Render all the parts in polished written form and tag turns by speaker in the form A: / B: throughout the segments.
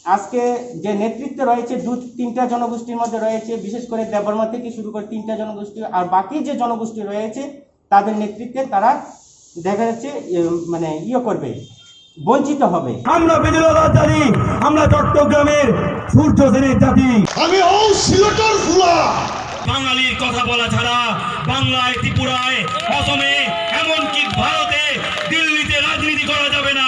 A: আজকে যে নেতৃত্বে রয়েছে তিনটা জনগোষ্ঠীর মধ্যে রয়েছে, বিশেষ করে দেববর্মা থেকে শুরু করে তিনটা জনগোষ্ঠী, আর বাকি যে জনগোষ্ঠী রয়েছে তাদের নেতৃত্বে তারা দেখা যাচ্ছে মানে করবে, বঞ্চিত হবে।
B: আমরা বেদিলদার জাতি, আমরা চট্টগ্রামের সূর্য সেনের জাতি।
C: আমি সিলেটের ফুলা।
B: বাঙালির কথা বলা ছাড়া বাংলায়, ত্রিপুরায়, অসমে, এমনকি ভারতে, দিল্লিতে রাজনীতি করা যাবে না।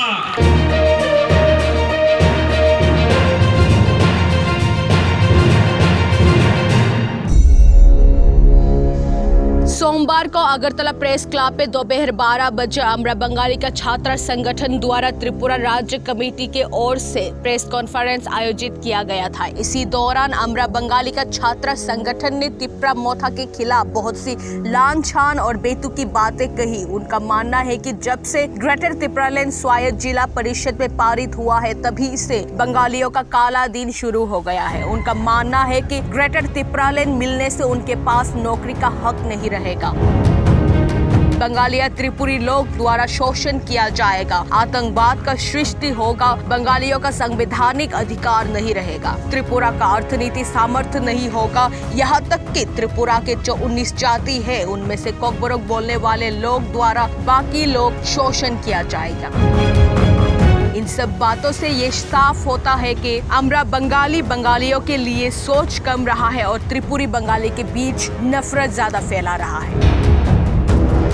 D: सोमवार को अगरतला प्रेस क्लब में दोपहर 12 बजे अमरा बंगाली का छात्र संगठन द्वारा त्रिपुरा राज्य कमेटी के ओर से प्रेस कॉन्फ्रेंस आयोजित किया गया था। इसी दौरान अमरा बंगाली का छात्र संगठन ने तिप्रा मोथा के खिलाफ बहुत सी लांछान और बेतुकी बातें कही। उनका मानना है कि जब से ग्रेटर त्रिपुरालैंड स्वायत्त जिला परिषद में पारित हुआ है तभी से बंगालियों का काला दिन शुरू हो गया है। उनका मानना है कि ग्रेटर त्रिपुरालैंड मिलने से उनके पास नौकरी का हक नहीं रहेगा। बंगालिया त्रिपुरी लोग द्वारा शोषण किया जाएगा, आतंकवाद का सृष्टि होगा, बंगालियों का संवैधानिक अधिकार नहीं रहेगा, त्रिपुरा का अर्थनीति सामर्थ्य नहीं होगा। यहाँ तक कि त्रिपुरा के जो 19 जाति है उनमें से कोकबोरोक बोलने वाले लोग द्वारा बाकी लोग शोषण किया जाएगा। इन सब बातों से ये साफ होता है कि अमरा बंगाली बंगालियों के लिए सोच कम रहा है और त्रिपुरी बंगाली के बीच नफरत ज्यादा फैला रहा है।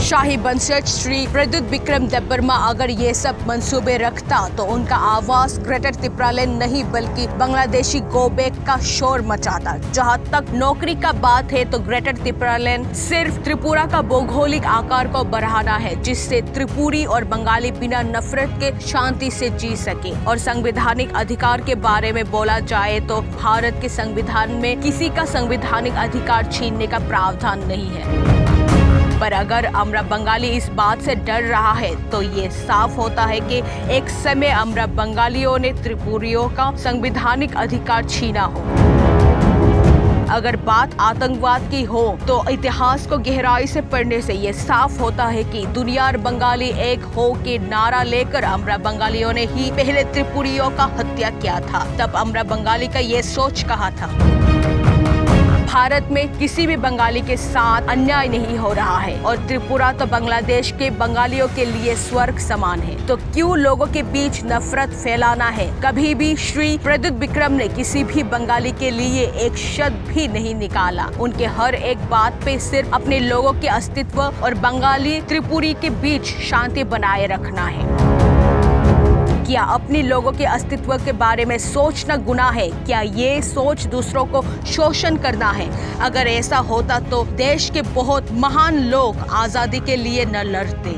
D: शाही वंशज श्री प्रद्युत विक्रम देबबर्मा अगर ये सब मंसूबे रखता तो उनका आवाज ग्रेटर त्रिपुरालैंड नहीं बल्कि बांग्लादेशी गोबैक का शोर मचाता। जहां तक नौकरी का बात है तो ग्रेटर त्रिपुरालैंड सिर्फ त्रिपुरा का भौगोलिक आकार को बढ़ाना है, जिससे त्रिपुरी और बंगाली बिना नफरत के शांति से जी सके। और संवैधानिक अधिकार के बारे में बोला जाए तो भारत के संविधान में किसी का संवैधानिक अधिकार छीनने का प्रावधान नहीं है। पर अगर अमरा बंगाली इस बात से डर रहा है तो ये साफ होता है कि एक समय अमरा बंगालियों ने त्रिपुरियों का संवैधानिक अधिकार छीना हो। अगर बात आतंकवाद की हो तो इतिहास को गहराई से पढ़ने से ये साफ होता है कि दुनिया और बंगाली एक हो के नारा लेकर अमरा बंगालियों ने ही पहले त्रिपुरियों का हत्या किया था। तब अमरा बंगाली का ये सोच कहा था। भारत में किसी भी बंगाली के साथ अन्याय नहीं हो रहा है और त्रिपुरा तो बांग्लादेश के बंगालियों के लिए स्वर्ग समान है, तो क्यों लोगों के बीच नफरत फैलाना है। कभी भी श्री प्रद्युत विक्रम ने किसी भी बंगाली के लिए एक शब्द भी नहीं निकाला। उनके हर एक बात पे सिर्फ अपने लोगों के अस्तित्व और बंगाली त्रिपुरी के बीच शांति बनाए रखना है। क्या अपने लोगों के अस्तित्व के बारे में सोचना गुनाह है? क्या ये सोच दूसरों को शोषण करना है? अगर ऐसा होता तो देश के बहुत महान लोग आजादी के लिए न लड़ते।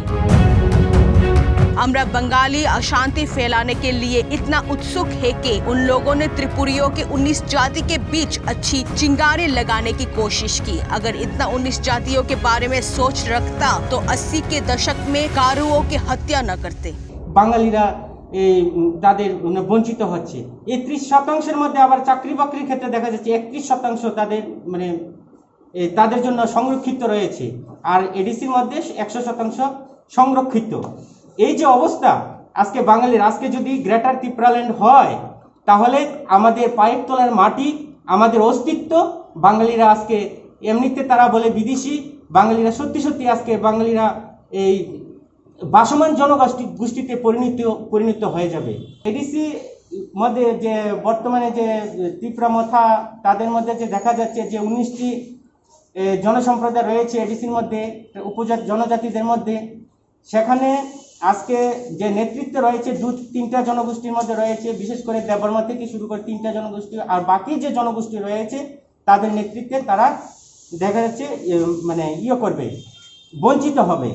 D: अमरा बंगाली अशांति फैलाने के लिए इतना उत्सुक है कि उन लोगों ने त्रिपुरियों के 19 जाति के बीच अच्छी चिंगारी लगाने की कोशिश की। अगर इतना 19 जातियों के बारे में सोच रखता तो 80 के दशक में कारुओं की हत्या न करते।
A: বাঙালিরা তাদের বঞ্চিত হচ্ছে। এই 30% মধ্যে আবার চাকরি বাকরির ক্ষেত্রে দেখা যাচ্ছে 31% তাদের মানে তাদের জন্য সংরক্ষিত রয়েছে, আর এডিসির মধ্যে 100% সংরক্ষিত। এই যে অবস্থা আজকে বাঙালির, আজকে যদি গ্রেটার ত্রিপুরাল্যান্ড হয় তাহলে আমাদের পায়ের তলার মাটি, আমাদের অস্তিত্ব, বাঙালিরা আজকে এমনিতে তারা বলে বিদেশি, বাঙালিরা সত্যি সত্যি আজকে বাঙালিরা এই ভাসমান জনগোষ্ঠীতে পরিণত হয়ে যাবে। এডিসি মধ্যে যে বর্তমানে যে ত্রিপুরা মথা, তাদের মধ্যে যে দেখা যাচ্ছে যে 19টি জনসম্প্রদায় রয়েছে এডিসির মধ্যে, জনজাতিদের মধ্যে, সেখানে আজকে যে নেতৃত্বে রয়েছে তিনটা জনগোষ্ঠীর মধ্যে রয়েছে, বিশেষ করে দেববর্মা থেকে শুরু করে তিনটা জনগোষ্ঠী, আর বাকি যে জনগোষ্ঠী রয়েছে তাদের নেতৃত্বে তারা দেখা যাচ্ছে মানে করবে, বঞ্চিত হবে।